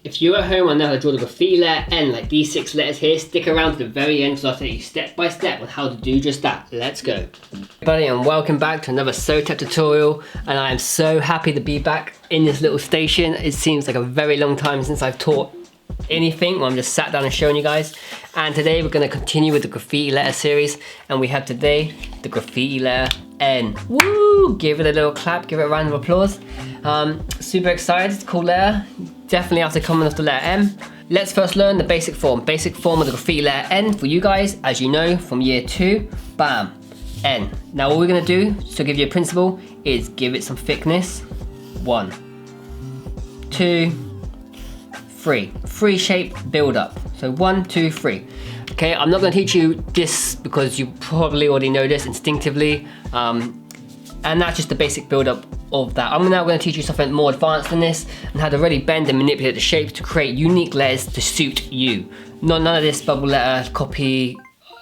If you're at home and know how to draw the graffiti letter N like these 6 letters here, stick around to the very end because I'll tell you step by step on how to do just that. Let's go. Everybody, and welcome back to another SoTech tutorial, and I am so happy to be back in this little station. It seems like a very long time since I've taught anything. Well, I'm just sat down and showing you guys, and today we're going to continue with the graffiti letter series, and we have today the graffiti letter N. Woo! Give it a little clap, give it a round of applause. Super excited, it's a cool letter. Definitely after coming off the letter M. Let's first learn the basic form. Basic form of the graffiti letter N for you guys, as you know, from year 2, bam, N. Now what we're gonna do, to give you a principle, is give it some thickness. 1, 2, 3. 3 shape build up. So 1, 2, 3. Okay, I'm not gonna teach you this because you probably already know this instinctively. And that's just the basic build up of that. I'm now going to teach you something more advanced than this, and how to really bend and manipulate the shapes to create unique letters to suit you. None of this bubble letter copy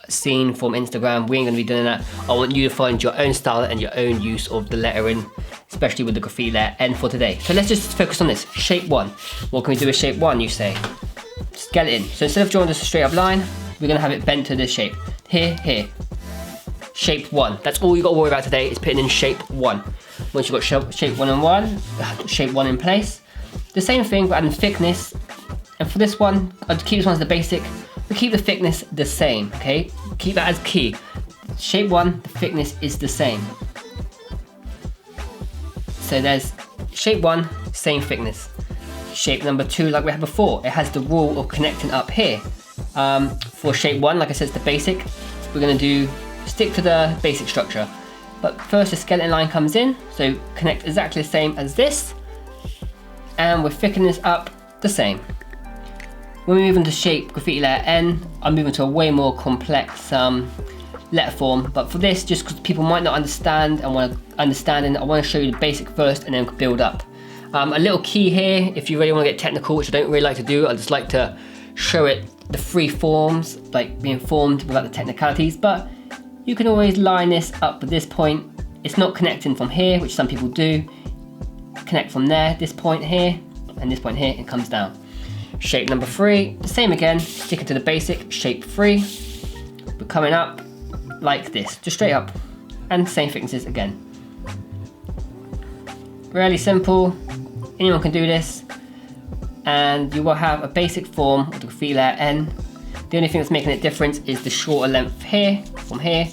scene from Instagram. We ain't going to be doing that. I want you to find your own style and your own use of the lettering, especially with the graffiti letter N for today. So let's just focus on this. Shape 1. What can we do with shape 1, you say? Skeleton. So instead of drawing just a straight up line, we're going to have it bent to this shape. Here. Shape 1. That's all you got to worry about today, is putting in shape 1. Once you've got shape 1 and 1, shape 1 in place. The same thing, but adding thickness. And for this one, I'd keep this one as the basic. We keep the thickness the same, okay? Keep that as key. Shape 1, the thickness is the same. So there's shape 1, same thickness. Shape number 2, like we had before, it has the rule of connecting up here. For shape 1, like I said, it's the basic. We're gonna stick to the basic structure. But first the skeleton line comes in, so connect exactly the same as this. And we're thickening this up the same. When we move into shape graffiti letter N, I'm moving to a way more complex letter form. But for this, just because people might not understand and want to understand, I want to show you the basic first and then build up. A little key here, if you really want to get technical, which I don't really like to do, I just like to show it the 3 forms, like being formed without the technicalities. But you can always line this up at this point. It's not connecting from here, which some people do. Connect from there, this point here, and this point here, it comes down. Shape number 3, the same again, sticking to the basic, shape 3. We're coming up like this, just straight up, and same thicknesses again. Really simple, anyone can do this, and you will have a basic form of the graffiti letter N. The only thing that's making it different is the shorter length here, from here,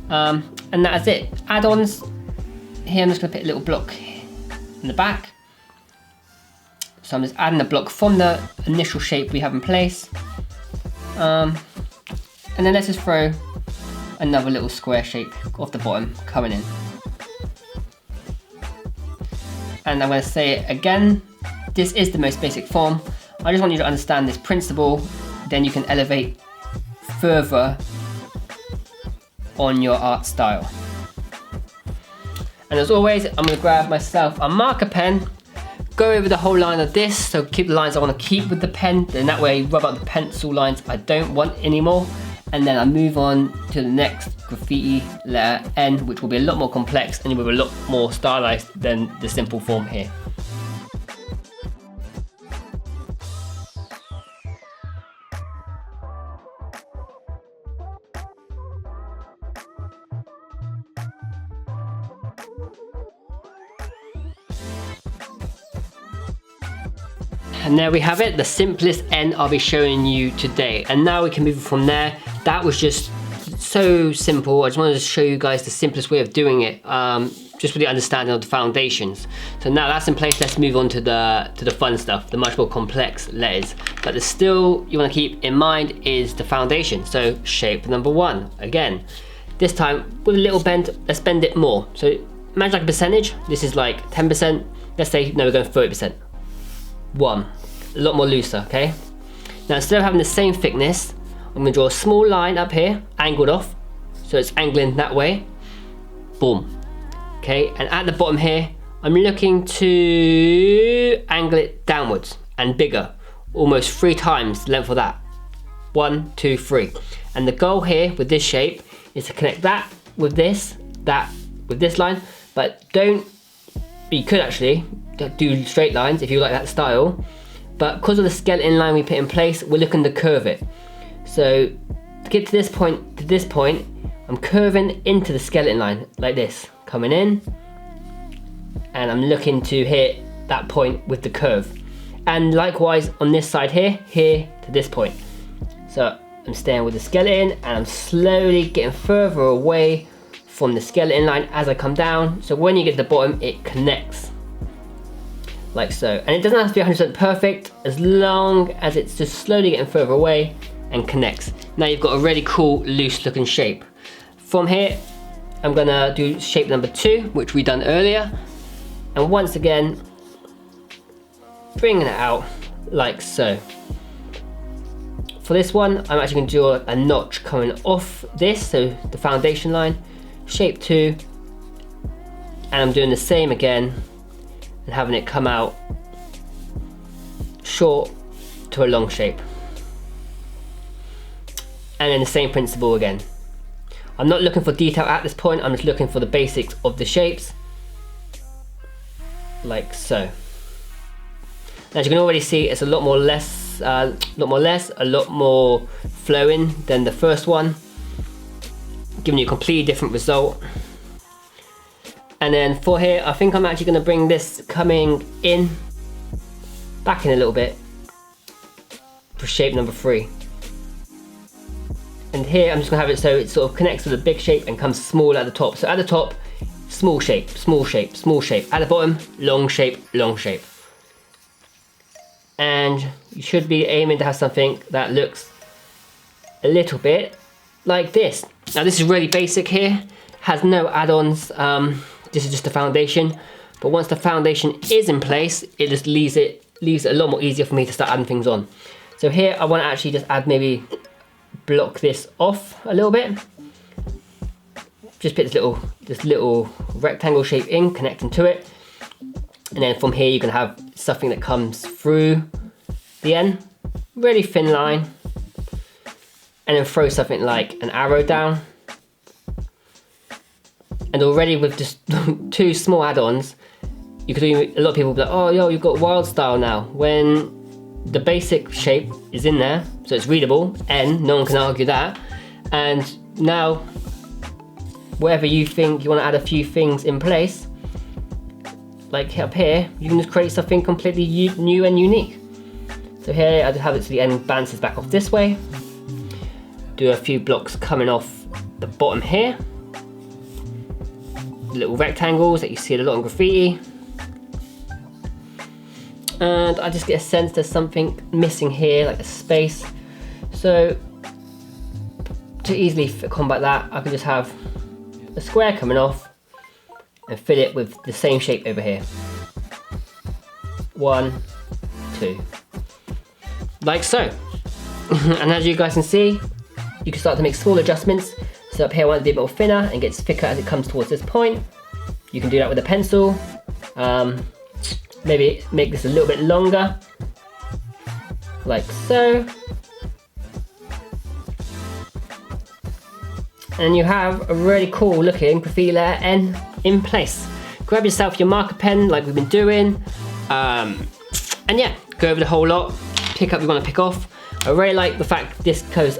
and that is it. Add-ons, here I'm just going to put a little block in the back. So I'm just adding a block from the initial shape we have in place. And then let's just throw another little square shape off the bottom coming in. And I'm going to say it again, this is the most basic form. I just want you to understand this principle, then you can elevate further on your art style. And as always, I'm going to grab myself a marker pen, go over the whole line of this, so keep the lines I want to keep with the pen, then that way rub out the pencil lines I don't want anymore, and then I move on to the next graffiti letter N, which will be a lot more complex and will be a lot more stylized than the simple form here. And there we have it, the simplest N I'll be showing you today. And now we can move from there. That was just so simple. I just wanted to show you guys the simplest way of doing it, just with the understanding of the foundations. So now that's in place, let's move on to the fun stuff, the much more complex letters. But the still you want to keep in mind is the foundation. So shape number 1, again. This time with a little bend, let's bend it more. So imagine like a percentage, this is like 10%, let's say, no, we're going 30%. 1, a lot more looser, okay? Now instead of having the same thickness, I'm going to draw a small line up here, angled off, so it's angling that way. Boom. Okay, and at the bottom here, I'm looking to angle it downwards and bigger, almost 3 times the length of that. 1, 2, 3. And the goal here with this shape is to connect that with this, that with this line, but you could actually do straight lines if you like that style, but because of the skeleton line we put in place, we're looking to curve it. So to get to this point, I'm curving into the skeleton line like this, coming in, and I'm looking to hit that point with the curve. And likewise on this side here to this point. So I'm staying with the skeleton and I'm slowly getting further away from the skeleton line as I come down. So when you get to the bottom, it connects. Like so. And it doesn't have to be 100% perfect, as long as it's just slowly getting further away and connects. Now you've got a really cool loose looking shape. From here, I'm gonna do shape number 2, which we done earlier. And once again, bringing it out like so. For this one, I'm actually gonna do a notch coming off this, so the foundation line, shape 2, and I'm doing the same again and having it come out short to a long shape. And then the same principle again. I'm not looking for detail at this point, I'm just looking for the basics of the shapes, like so. As you can already see, it's a lot more flowing than the first one, giving you a completely different result. And then for here, I think I'm actually going to bring this coming in, back in a little bit for shape number 3. And here I'm just going to have it so it sort of connects with a big shape and comes small at the top. So at the top, small shape, small shape, small shape. At the bottom, long shape, long shape. And you should be aiming to have something that looks a little bit like this. Now this is really basic here, has no add-ons. This is just the foundation, but once the foundation is in place, it just leaves it a lot more easier for me to start adding things on. So here I want to actually just add, maybe block this off a little bit. Just put this little rectangle shape in, connecting to it. And then from here you can have something that comes through the end, really thin line, and then throw something like an arrow down. And already with just 2 small add-ons, you could do, a lot of people will be like, oh yo, you've got wild style now, when the basic shape is in there, so it's readable, N, no one can argue that. And now, wherever you think you want to add a few things in place, like up here, you can just create something completely new and unique. So here I just have it so the end bounces back off this way. Do a few blocks coming off the bottom here. Little rectangles that you see a lot in graffiti. And I just get a sense there's something missing here, like a space. So to easily combat that, I can just have a square coming off and fill it with the same shape over here. 1, 2. Like so. And as you guys can see, you can start to make small adjustments. So up here I want it to be a bit more thinner and gets thicker as it comes towards this point. You can do that with a pencil. Maybe make this a little bit longer, like so. And you have a really cool looking graffiti letter N in place. Grab yourself your marker pen like we've been doing. And yeah, go over the whole lot, pick up what you want to pick off. I really like the fact this goes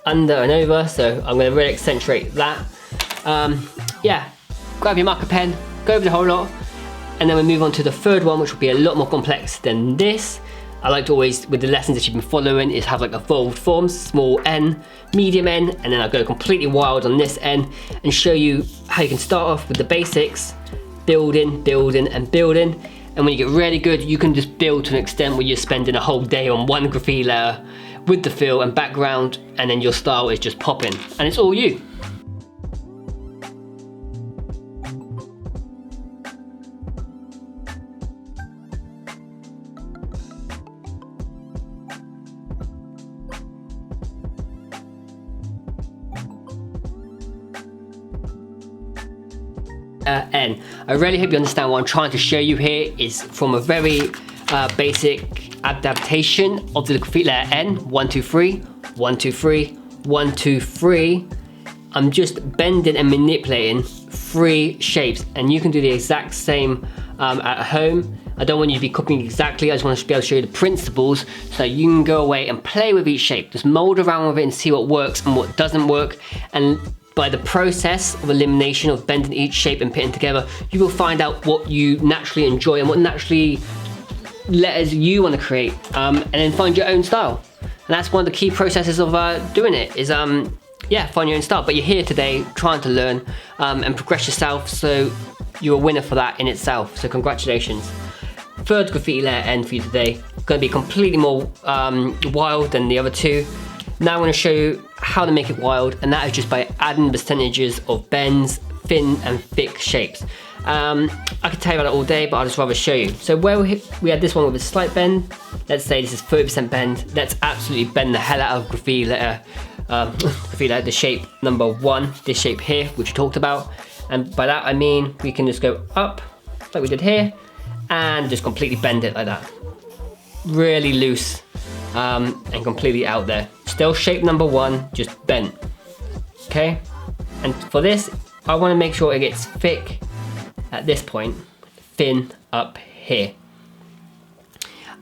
under and over, so I'm going to really accentuate that. Yeah, grab your marker pen, go over the whole lot, and then we move on to the third one, which will be a lot more complex than this. I like to always, with the lessons that you've been following, is have like evolved forms, small N, medium N, and then I'll go completely wild on this N and show you how you can start off with the basics, building, building, and building. And when you get really good, you can just build to an extent where you're spending a whole day on one graffiti layer with the feel and background, and then your style is just popping, and it's all you. N. I really hope you understand what I'm trying to show you here is from a very basic adaptation of the graffiti letter N. 1, 2, 3, 1, 2, 3, 1, 2, 3. I'm just bending and manipulating 3 shapes, and you can do the exact same at home. I don't want you to be copying exactly, I just want to be able to show you the principles so you can go away and play with each shape. Just mold around with it and see what works and what doesn't work. And by the process of elimination of bending each shape and putting together, you will find out what you naturally enjoy and what naturally letters you want to create, and then find your own style. And that's one of the key processes of doing it is yeah, find your own style. But you're here today trying to learn and progress yourself, so you're a winner for that in itself. So congratulations. Third graffiti letter N for you today. Going to be completely more wild than the other two. Now I'm going to show you how to make it wild, and that is just by adding percentages of bends, thin and thick shapes. I could tell you about it all day, but I'll just rather show you. So where we had this one with a slight bend, let's say this is 30% bend, let's absolutely bend the hell out of graffiti letter, the shape number 1, this shape here, which we talked about. And by that I mean we can just go up, like we did here, and just completely bend it like that. Really loose and completely out there. Still shape number 1, just bent. Okay? And for this, I want to make sure it gets thick at this point, thin up here.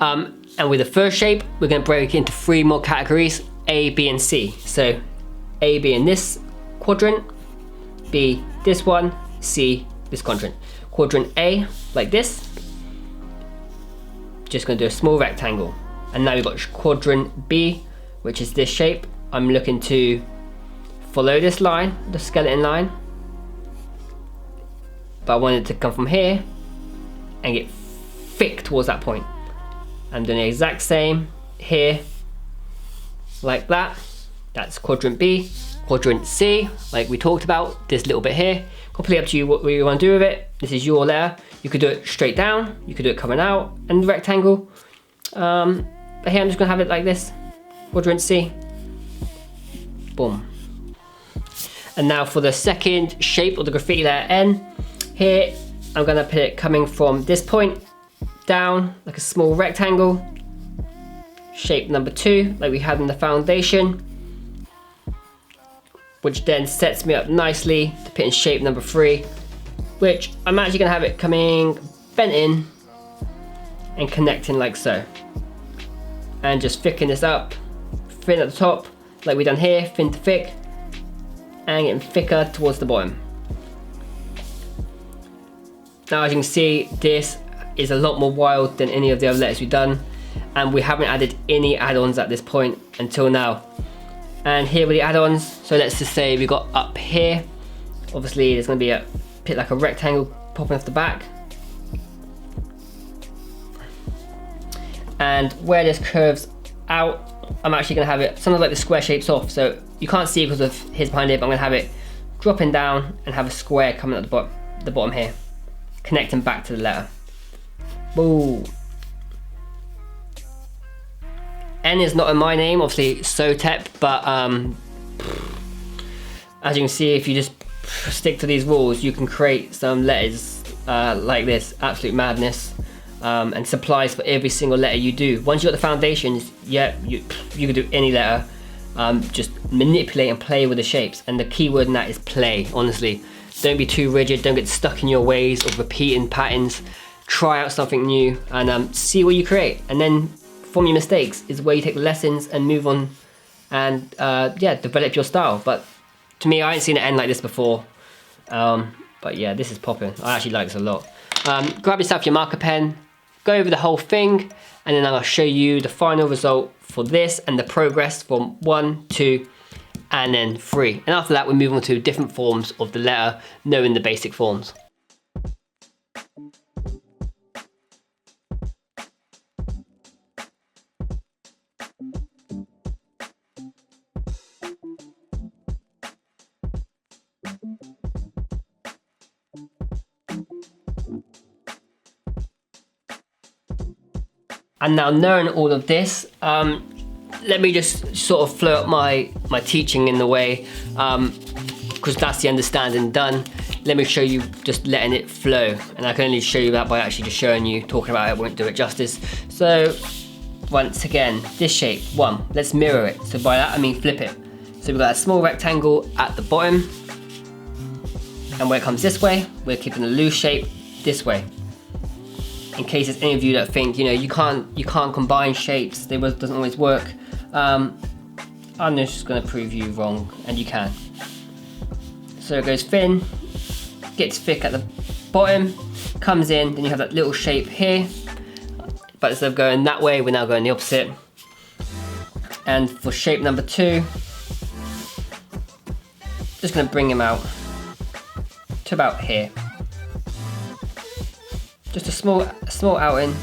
And with the first shape, we're going to break it into 3 more categories, A, B, and C. So A being this quadrant, B this one, C this quadrant. Quadrant A, like this, just going to do a small rectangle. And now we've got quadrant B, which is this shape. I'm looking to follow this line, the skeleton line, but I want it to come from here and get thick towards that point. I'm doing the exact same here, like that. That's quadrant B. Quadrant C, like we talked about, this little bit here. Completely up to you what you want to do with it. This is your letter. You could do it straight down, you could do it coming out, and the rectangle. But here I'm just gonna have it like this, quadrant C. Boom. And now for the second shape of the graffiti letter N, here I'm gonna put it coming from this point down, like a small rectangle. Shape number 2, like we had in the foundation, which then sets me up nicely to put in shape number 3, which I'm actually gonna have it coming bent in and connecting like so. And just thicken this up, thin at the top, like we done here, thin to thick, and getting thicker towards the bottom. Now as you can see, this is a lot more wild than any of the other letters we've done, and we haven't added any add-ons at this point until now. And here with the add-ons, so let's just say we got up here, obviously there's going to be a bit like a rectangle popping off the back, and where this curves out, I'm actually going to have it sometimes like the square shapes off, so you can't see it because of his behind it, but I'm going to have it dropping down and have a square coming at the bottom here, connecting back to the letter. Boom. N is not in my name, obviously Sotep, but as you can see, if you just stick to these rules, you can create some letters like this, absolute madness, and supplies for every single letter you do. Once you've got the foundations, yeah, you can do any letter, just manipulate and play with the shapes, and the key word in that is play, honestly. Don't be too rigid, don't get stuck in your ways of repeating patterns. Try out something new and see what you create, and then from your mistakes is where you take the lessons and move on and yeah, develop your style. But to me, I ain't seen it end like this before, but yeah, this is popping. I actually like this a lot. Grab yourself your marker pen, go over the whole thing, and then I'll show you the final result for this and the progress from 1, 2 and then 3, and after that we move on to different forms of the letter, knowing the basic forms. And now knowing all of this, let me just sort of flow up my teaching in the way, because that's the understanding done. Let me show you just letting it flow, and I can only show you that by actually just showing you. Talking about it won't do it justice. So once again, this shape, 1, let's mirror it. So by that I mean flip it. So we've got a small rectangle at the bottom, and when it comes this way, we're keeping a loose shape this way. in case there's any of you that think, you know, you can't combine shapes, it doesn't always work. I'm just going to prove you wrong, and you can. So it goes thin, gets thick at the bottom, comes in, then you have that little shape here, but instead of going that way, we're now going the opposite. And for shape number 2, just going to bring him out to about here. Just a small outing,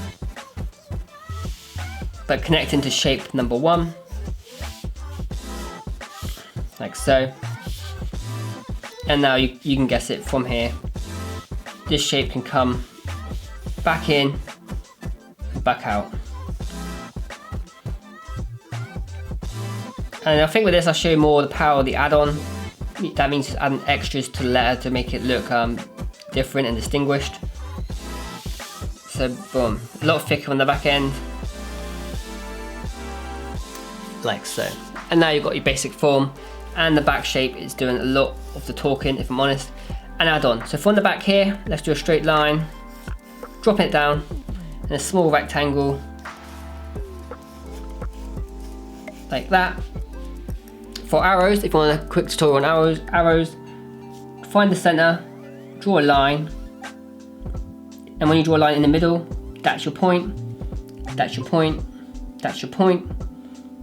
but connecting to shape number 1, like so. And now you can guess it from here. This shape can come back in, back out. And I think with this I'll show you more the power of the add-on. That means just adding extras to the letter to make it look different and distinguished. So boom, a lot thicker on the back end, like so. And now you've got your basic form, and the back shape is doing a lot of the talking, if I'm honest. And add on. So from the back here, let's do a straight line, dropping it down, and a small rectangle, like that. For arrows, if you want a quick tutorial on arrows, find the center, draw a line, and when you draw a line in the middle, that's your point, that's your point, that's your point,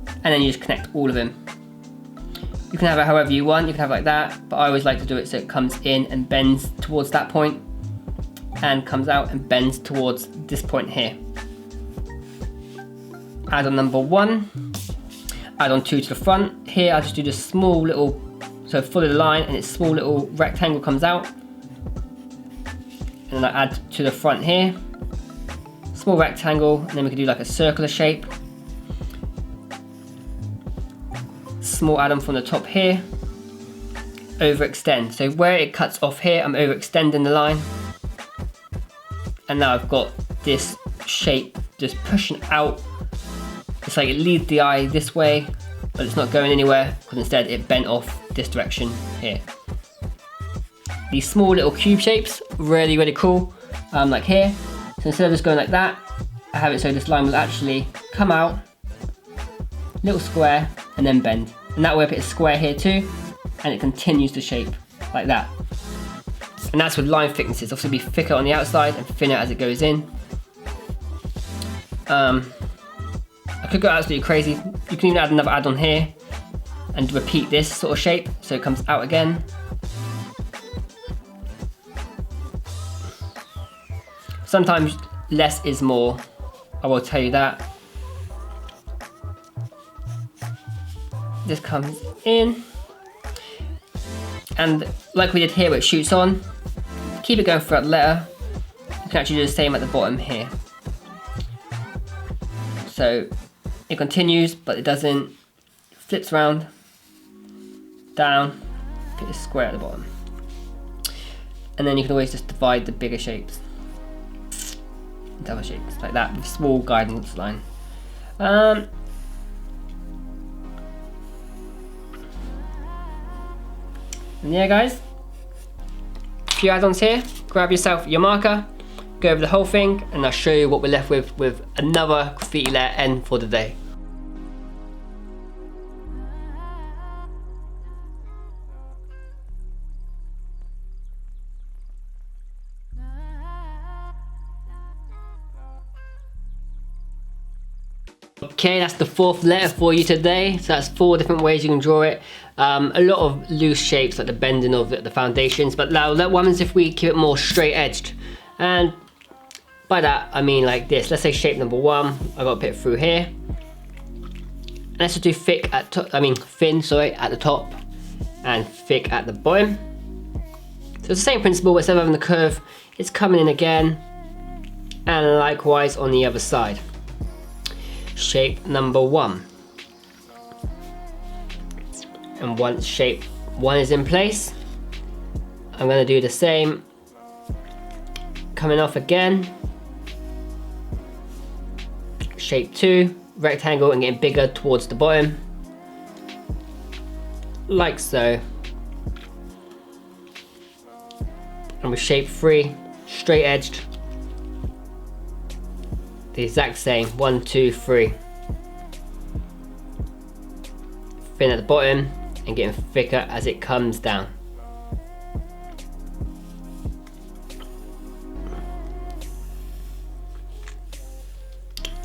and then you just connect all of them. You can have it however you want, you can have it like that, but I always like to do it so it comes in and bends towards that point, and comes out and bends towards this point here. Add on number 1. Add on 2 to the front. Here I'll just do this small little, so follow the line and its small little rectangle comes out. And then I add to the front here. Small rectangle, and then we can do like a circular shape. Small add on from the top here. Overextend. So where it cuts off here, I'm overextending the line. And now I've got this shape just pushing out. It's like it leads the eye this way, but it's not going anywhere because instead it bent off this direction here. These small little cube shapes, really, really cool, like here. So instead of just going like that, I have it so this line will actually come out, little square, and then bend. And that way I put a square here too, and it continues to shape like that. And that's with line thicknesses, obviously be thicker on the outside and thinner as it goes in. I could go absolutely crazy. You can even add another add-on here and repeat this sort of shape so it comes out again. Sometimes less is more, I will tell you that. This comes in, and like we did here where it shoots on, keep it going throughout the letter. You can actually do the same at the bottom here. So it continues, but it doesn't, flips around, down, put a square at the bottom. And then you can always just divide the bigger shapes into other shapes, like that, with small guidance line. And yeah guys, a few add-ons here. Grab yourself your marker, go over the whole thing, and I'll show you what we're left with another graffiti letter N for the day. Okay, that's the 4th letter for you today. So that's 4 different ways you can draw it. A lot of loose shapes like the bending of the foundations, but now that one is if we keep it more straight edged. And by that I mean like this. Let's say shape number 1, I've got to put it through here. Let's just do thick at thin, sorry, at the top and thick at the bottom. So it's the same principle, but instead of having the curve, it's coming in again, and likewise on the other side. Shape number 1. And once shape 1 is in place, I'm going to do the same, coming off again. Shape 2, rectangle, and getting bigger towards the bottom, like so. And with shape 3, straight edged, the exact same, 1, 2, 3. Thin at the bottom and getting thicker as it comes down.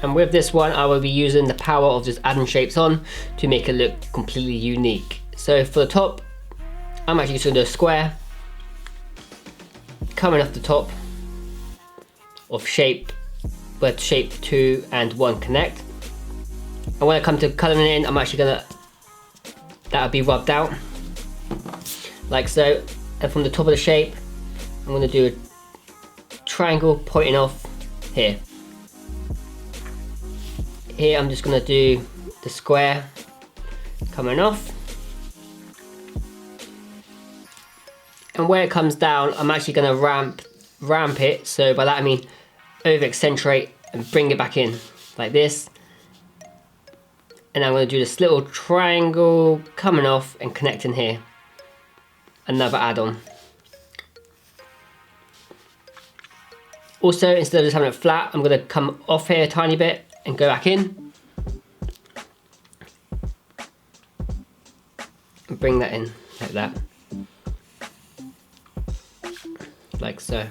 And with this one, I will be using the power of just adding shapes on to make it look completely unique. So for the top, I'm actually just going to do a square coming off the top of shape where shape 2 and 1 connect. And when I come to colouring it in, I'm actually going to, that'll be rubbed out like so. And from the top of the shape, I'm going to do a triangle pointing off here. Here I'm just going to do the square coming off, and where it comes down I'm actually going to ramp it, so by that I mean over accentuate and bring it back in like this. And I'm going to do this little triangle coming off and connecting here, another add-on. Also, instead of just having it flat, I'm going to come off here a tiny bit and go back in and bring that in like that, like so.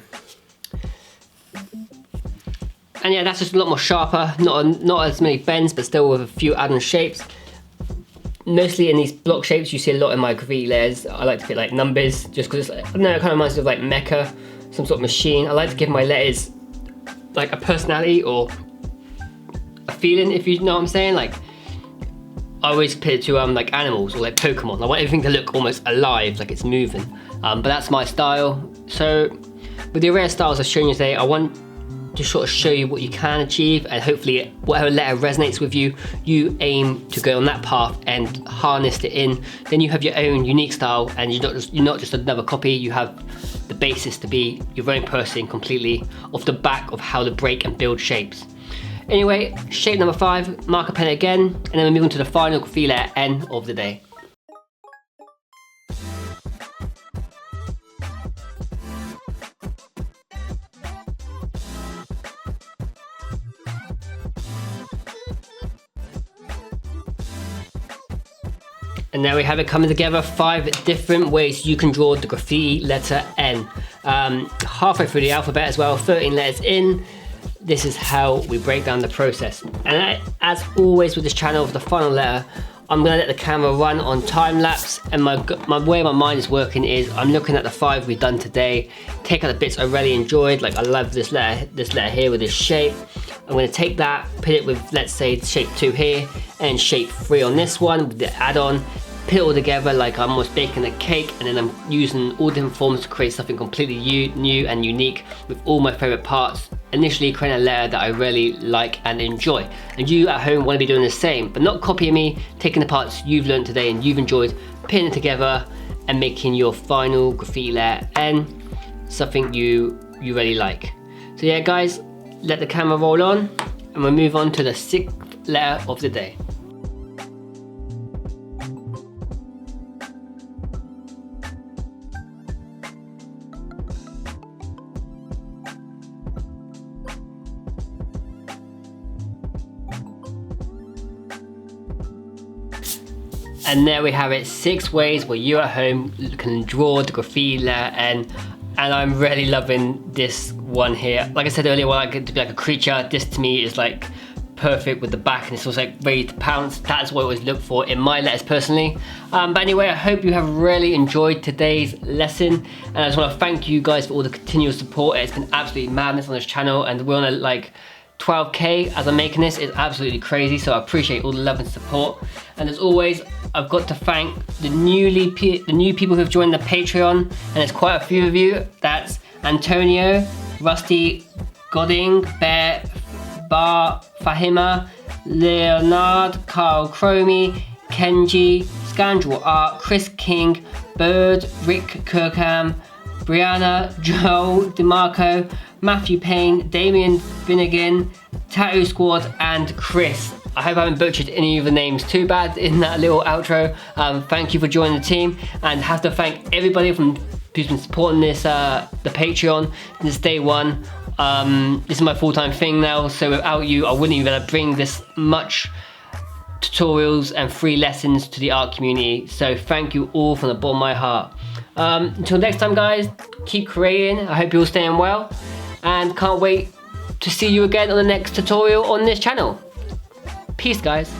And yeah, that's just a lot more sharper, not as many bends, but still with a few add-on shapes. Mostly in these block shapes, you see a lot in my graffiti layers. I like to put like numbers, just because I don't know, it kind of reminds me of like mecha, some sort of machine. I like to give my letters like a personality or a feeling, if you know what I'm saying. Like I always put it to like animals or like Pokemon. I want everything to look almost alive, like it's moving. But that's my style. So with the array of styles I've shown you today, I want to sort of show you what you can achieve, and hopefully whatever letter resonates with you, you aim to go on that path and harness it in. Then you have your own unique style, and you're not just another copy. You have the basis to be your own person completely off the back of how to break and build shapes. Anyway, shape number 5, marker pen again, and then we move on to the final graffiti letter N of the day. And there we have it coming together, 5 different ways you can draw the graffiti letter N. Halfway through the alphabet as well, 13 letters in. This is how we break down the process. And as always with this channel, for the final letter, I'm gonna let the camera run on time lapse, and my way my mind is working is I'm looking at the 5 we've done today, take out the bits I really enjoyed, like I love this letter here with this shape. I'm gonna take that, put it with, let's say, shape 2 here, and shape 3 on this one with the add-on, put it all together like I'm almost baking a cake, and then I'm using all different forms to create something completely new and unique with all my favorite parts, initially creating a letter that I really like and enjoy. And you at home want to be doing the same, but not copying me, taking the parts you've learned today and you've enjoyed, putting it together and making your final graffiti letter N something you really like. So yeah guys, let the camera roll on, and we'll move on to the 6th letter of the day. And there we have it, 6 ways where you at home can draw the graffiti letter N. And I'm really loving this one here. Like I said earlier, I like it to be like a creature. This to me is like perfect with the back, and it's also like ready to pounce. That's what I always look for in my letters personally. But anyway, I hope you have really enjoyed today's lesson, and I just want to thank you guys for all the continuous support. It's been absolutely madness on this channel, and we're on like 12k as I'm making this. It's absolutely crazy, so I appreciate all the love and support. And as always, I've got to thank the new people who've joined the Patreon, and there's quite a few of you. That's Antonio, Rusty, Godding, Bear, Bar, Fahima, Leonard, Carl Cromie, Kenji, Scandal Art, Chris King, Bird, Rick Kirkham, Brianna, Joel, DeMarco, Matthew Payne, Damien Finnegan, Tattoo Squad, and Chris. I hope I haven't butchered any of the names too bad in that little outro. Thank you for joining the team, and have to thank everybody who's been supporting this, the Patreon since day one. This is my full-time thing now, so without you I wouldn't even be able to bring this much tutorials and free lessons to the art community. So thank you all from the bottom of my heart. Until next time guys, keep creating. I hope you're all staying well, and can't wait to see you again on the next tutorial on this channel. Peace guys.